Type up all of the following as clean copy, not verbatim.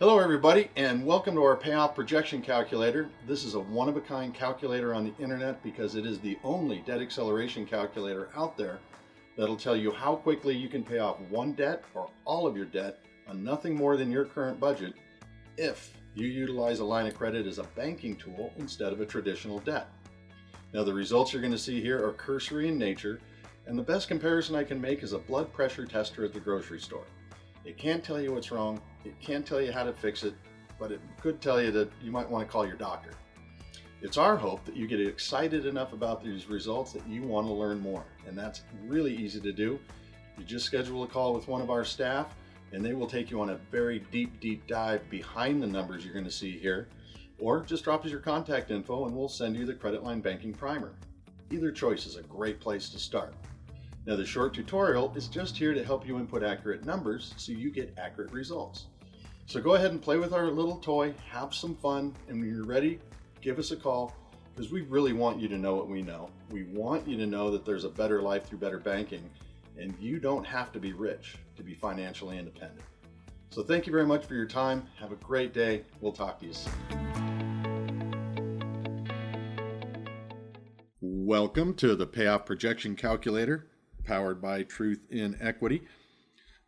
Hello everybody, and welcome to our Payoff Projection Calculator. This is a one-of-a-kind calculator on the internet because it is the only debt acceleration calculator out there that'll tell you how quickly you can pay off one debt or all of your debt on nothing more than your current budget if you utilize a line of credit as a banking tool instead of a traditional debt. Now the results you're going to see here are cursory in nature, and the best comparison I can make is a blood pressure tester at the grocery store. It can't tell you what's wrong, it can't tell you how to fix it, but it could tell you that you might want to call your doctor. It's our hope that you get excited enough about these results that you want to learn more, and that's really easy to do. You just schedule a call with one of our staff, and they will take you on a very deep dive behind the numbers you're going to see here, or just drop us your contact info and we'll send you the credit line banking primer. Either choice is a great place to start. Now the short tutorial is just here to help you input accurate numbers so you get accurate results. So go ahead and play with our little toy, have some fun, and when you're ready, give us a call because we really want you to know what we know. We want you to know that there's a better life through better banking, and you don't have to be rich to be financially independent. So thank you very much for your time. Have a great day. We'll talk to you soon. Welcome to the Payoff Projection Calculator, powered by Truth in Equity.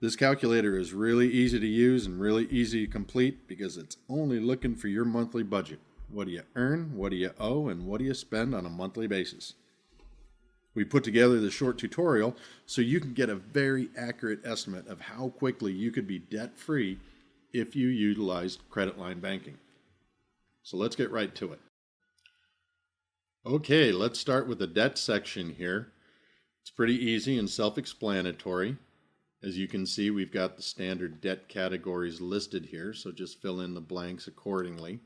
This calculator is really easy to use and really easy to complete because it's only looking for your monthly budget. What do you earn, what do you owe, and what do you spend on a monthly basis? We put together the short tutorial so you can get a very accurate estimate of how quickly you could be debt-free if you utilized credit line banking. So let's get right to it. Okay, let's start with the debt section here. It's pretty easy and self-explanatory. As you can see, we've got the standard debt categories listed here, so just fill in the blanks accordingly.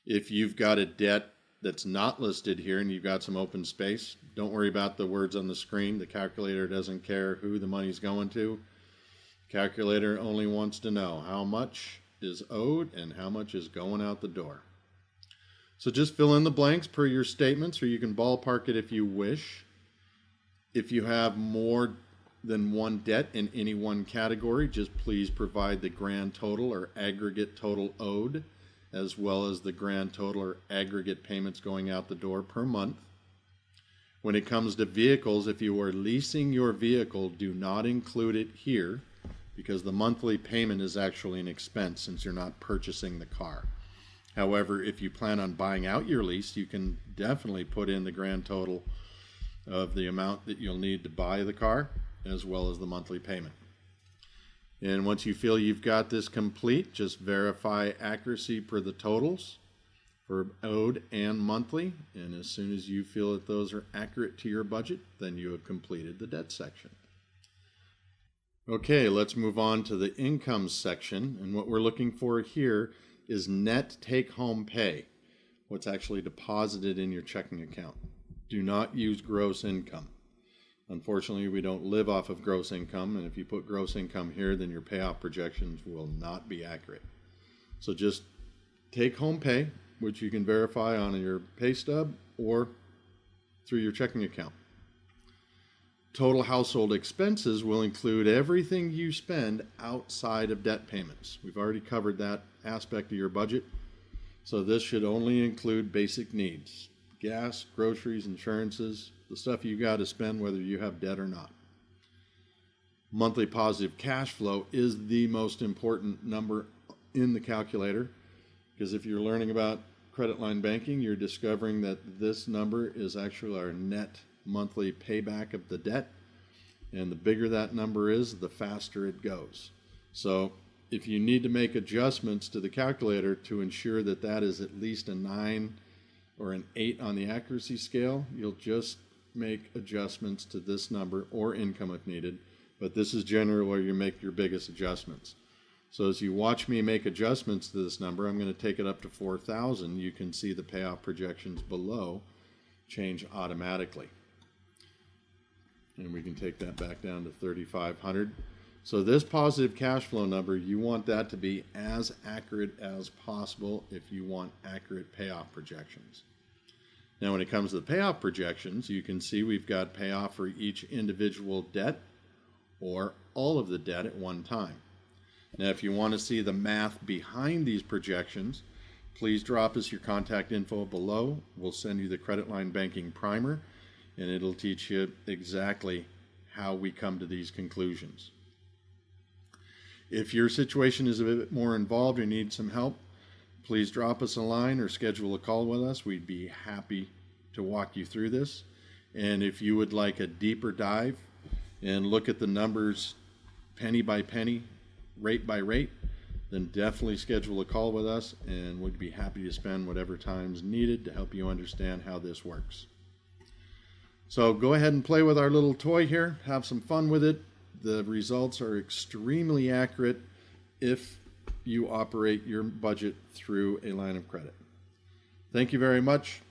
If you've got a debt that's not listed here and you've got some open space, don't worry about the words on the screen. The calculator doesn't care who the money's going to. The calculator only wants to know how much is owed and how much is going out the door. So just fill in the blanks per your statements, or you can ballpark it if you wish. If you have more than one debt in any one category, just please provide the grand total or aggregate total owed, as well as the grand total or aggregate payments going out the door per month. When it comes to vehicles, if you are leasing your vehicle, do not include it here because the monthly payment is actually an expense since you're not purchasing the car. However, if you plan on buying out your lease, you can definitely put in the grand total of the amount that you'll need to buy the car, as well as the monthly payment. And once you feel you've got this complete, just verify accuracy per the totals for owed and monthly. And as soon as you feel that those are accurate to your budget, then you have completed the debt section. Okay, let's move on to the income section. And what we're looking for here is net take-home pay, what's actually deposited in your checking account. Do not use gross income. Unfortunately, we don't live off of gross income, and if you put gross income here, then your payoff projections will not be accurate. So just take home pay, which you can verify on your pay stub or through your checking account. Total household expenses will include everything you spend outside of debt payments. We've already covered that aspect of your budget, so this should only include basic needs. Gas, groceries, insurances, the stuff you got to spend whether you have debt or not. Monthly positive cash flow is the most important number in the calculator because if you're learning about credit line banking, you're discovering that this number is actually our net monthly payback of the debt, and the bigger that number is, the faster it goes. So if you need to make adjustments to the calculator to ensure that that is at least a 9 or an 8 on the accuracy scale, you'll just make adjustments to this number or income if needed, but this is generally where you make your biggest adjustments. So as you watch me make adjustments to this number, I'm going to take it up to 4,000. You can see the payoff projections below change automatically. And we can take that back down to 3,500. So this positive cash flow number, you want that to be as accurate as possible if you want accurate payoff projections. Now when it comes to the payoff projections, you can see we've got payoff for each individual debt or all of the debt at one time. Now, if you want to see the math behind these projections, please drop us your contact info below. We'll send you the credit line banking primer, and it'll teach you exactly how we come to these conclusions. If your situation is a bit more involved or need some help, please drop us a line or schedule a call with us. We'd be happy to walk you through this. And if you would like a deeper dive and look at the numbers penny by penny, rate by rate, then definitely schedule a call with us, and we'd be happy to spend whatever time is needed to help you understand how this works. So go ahead and play with our little toy here. Have some fun with it. The results are extremely accurate if you operate your budget through a line of credit. Thank you very much.